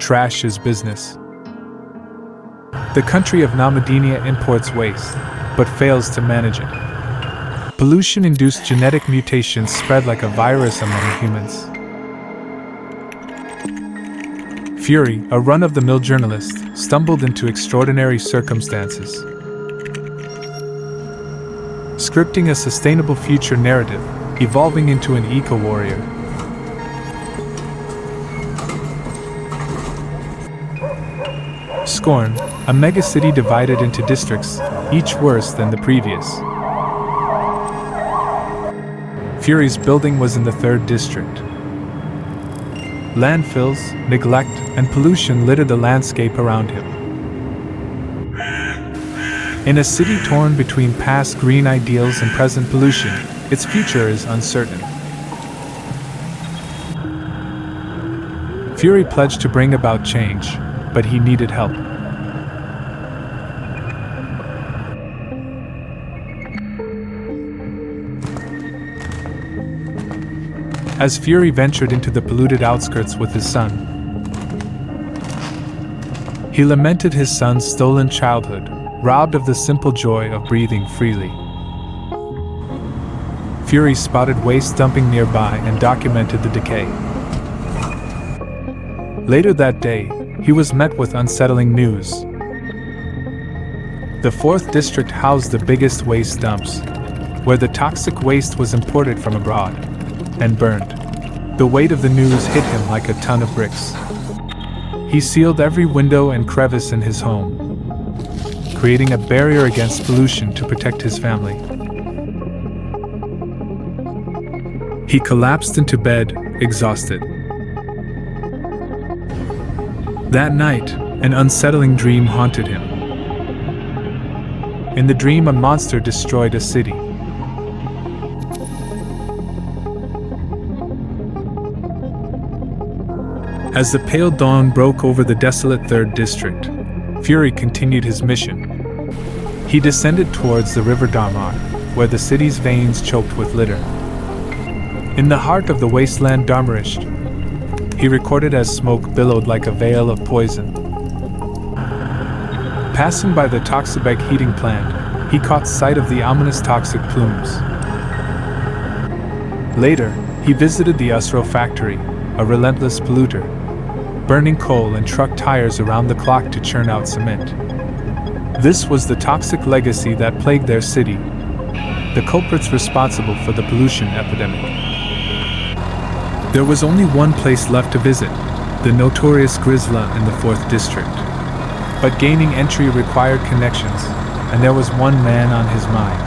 Trash is business. The country of Namadinia imports waste, but fails to manage it. Pollution-induced genetic mutations spread like a virus among humans. Fury, a run-of-the-mill journalist, stumbled into extraordinary circumstances. Scripting a sustainable future narrative, evolving into an eco-warrior. Skorne, a megacity divided into districts, each worse than the previous. Fury's building was in the 3rd district. Landfills, neglect, and pollution littered the landscape around him. In a city torn between past green ideals and present pollution, its future is uncertain. Fury pledged to bring about change, but he needed help. As Fury ventured into the polluted outskirts with his son, he lamented his son's stolen childhood, robbed of the simple joy of breathing freely. Fury spotted waste dumping nearby and documented the decay. Later that day, he was met with unsettling news. The 4th district housed the biggest waste dumps, where the toxic waste was imported from abroad and burned. The weight of the news hit him like a ton of bricks. He sealed every window and crevice in his home, creating a barrier against pollution to protect his family. He collapsed into bed, exhausted. That night, an unsettling dream haunted him. In the dream, a monster destroyed a city. As the pale dawn broke over the desolate 3rd district, Fury continued his mission. He descended towards the river Damar, where the city's veins choked with litter. In the heart of the wasteland Darmarisht, he recorded as smoke billowed like a veil of poison. Passing by the Toxivolk heating plant, he caught sight of the ominous toxic plumes. Later, he visited the Usro factory, a relentless polluter, burning coal and truck tires around the clock to churn out cement. This was the toxic legacy that plagued their city, the culprits responsible for the pollution epidemic. There was only one place left to visit, the notorious Bearzilla in the 4th district. But gaining entry required connections, and there was one man on his mind.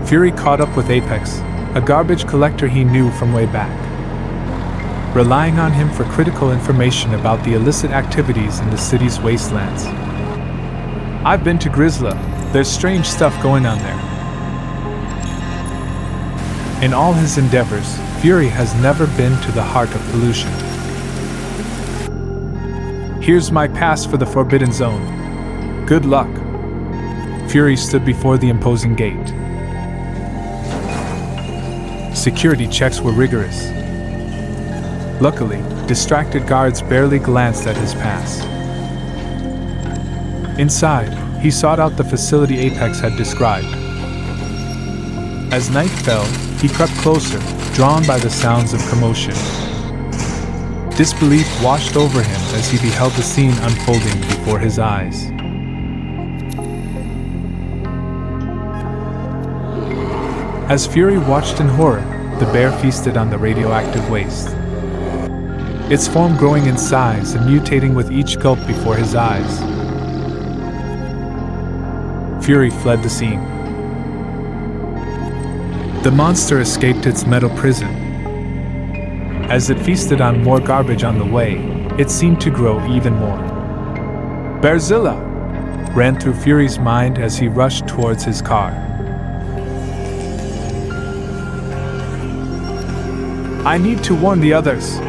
Fury caught up with Apex, a garbage collector he knew from way back. Relying on him for critical information about the illicit activities in the city's wastelands. "I've been to Bearzilla. There's strange stuff going on there." In all his endeavors, Fury has never been to the heart of pollution. "Here's my pass for the Forbidden Zone. Good luck." Fury stood before the imposing gate. Security checks were rigorous. Luckily, distracted guards barely glanced at his pass. Inside, he sought out the facility Apex had described. As night fell, he crept closer, drawn by the sounds of commotion. Disbelief washed over him as he beheld the scene unfolding before his eyes. As Fury watched in horror, the bear feasted on the radioactive waste. Its form growing in size and mutating with each gulp before his eyes. Fury fled the scene. The monster escaped its metal prison. As it feasted on more garbage on the way, it seemed to grow even more. "Bearzilla!" ran through Fury's mind as he rushed towards his car. "I need to warn the others."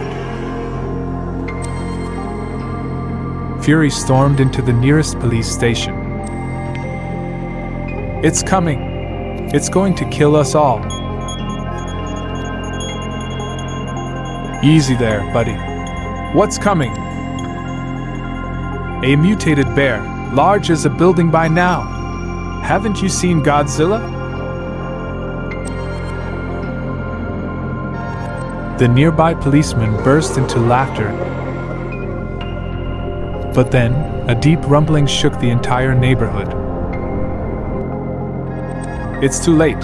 Fury stormed into the nearest police station. "It's coming. It's going to kill us all." Easy there, buddy. What's coming? A mutated bear, large as a building by now. Haven't you seen Godzilla? The nearby policeman burst into laughter. But then, a deep rumbling shook the entire neighborhood. It's too late.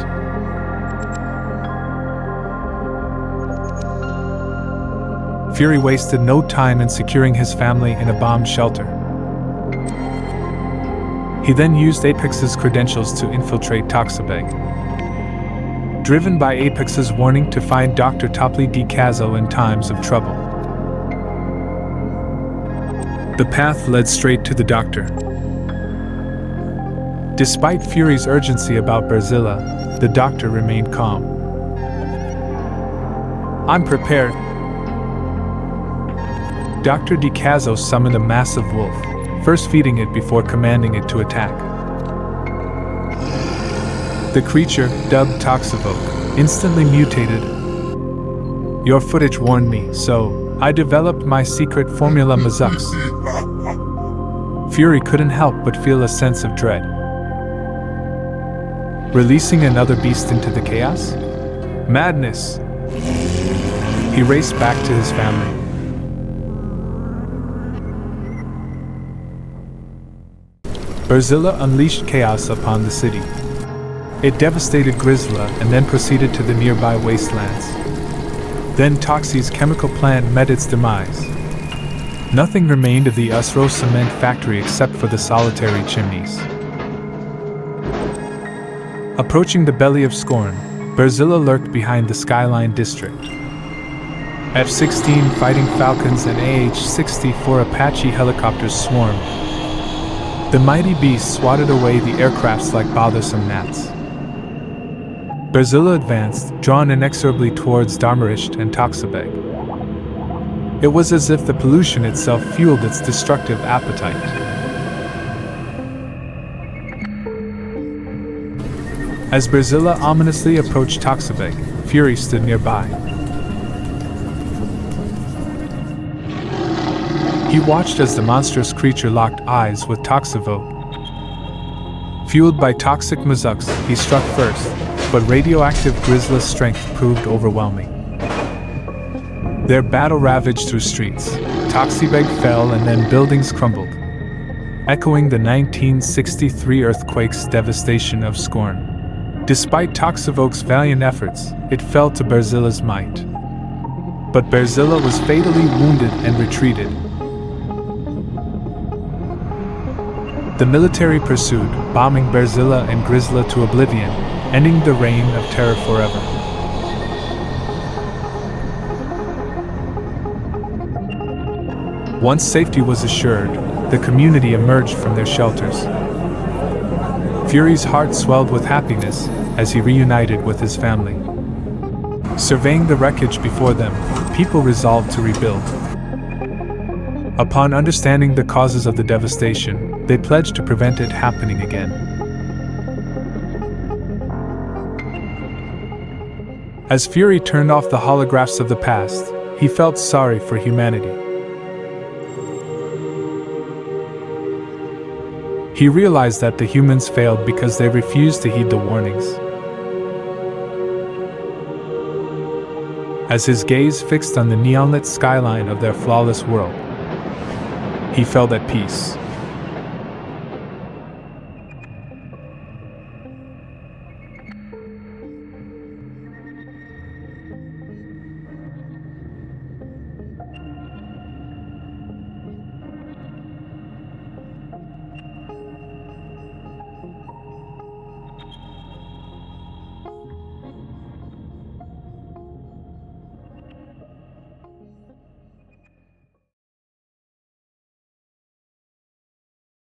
Fury wasted no time in securing his family in a bomb shelter. He then used Apex's credentials to infiltrate Toxivolk. Driven by Apex's warning to find Dr. Topley DeCazo in times of trouble. The path led straight to the doctor. Despite Fury's urgency about Bearzilla, the doctor remained calm. I'm prepared. Dr. DeCazo summoned a massive wolf, first feeding it before commanding it to attack. The creature, dubbed Toxivolk, instantly mutated. Your footage warned me, so I developed my secret formula Mazux. Fury couldn't help but feel a sense of dread. Releasing another beast into the chaos? Madness! He raced back to his family. Bearzilla unleashed chaos upon the city. It devastated Grizzla and then proceeded to the nearby wastelands. Then Toxie's chemical plant met its demise. Nothing remained of the Usro cement factory except for the solitary chimneys. Approaching the belly of Skorne, Bearzilla lurked behind the Skyline district. F-16 Fighting Falcons and AH-64 Apache helicopters swarmed. The mighty beast swatted away the aircrafts like bothersome gnats. Bearzilla advanced, drawn inexorably towards Darmarisht and Toxivolk. It was as if the pollution itself fueled its destructive appetite. As Bearzilla ominously approached Toxivolk, Fury stood nearby. He watched as the monstrous creature locked eyes with Toxivolk. Fueled by toxic Mazux, he struck first, but radioactive Grizzla's strength proved overwhelming. Their battle ravaged through streets. Toxivolk fell and then buildings crumbled, echoing the 1963 earthquake's devastation of Skorne. Despite Toxivolk's valiant efforts, it fell to Bearzilla's might. But Bearzilla was fatally wounded and retreated. The military pursued, bombing Bearzilla and Grizzla to oblivion, ending the reign of terror forever. Once safety was assured, the community emerged from their shelters. Fury's heart swelled with happiness as he reunited with his family. Surveying the wreckage before them, people resolved to rebuild. Upon understanding the causes of the devastation, they pledged to prevent it happening again. As Fury turned off the holographs of the past, he felt sorry for humanity. He realized that the humans failed because they refused to heed the warnings. As his gaze fixed on the neon-lit skyline of their flawless world, he felt at peace.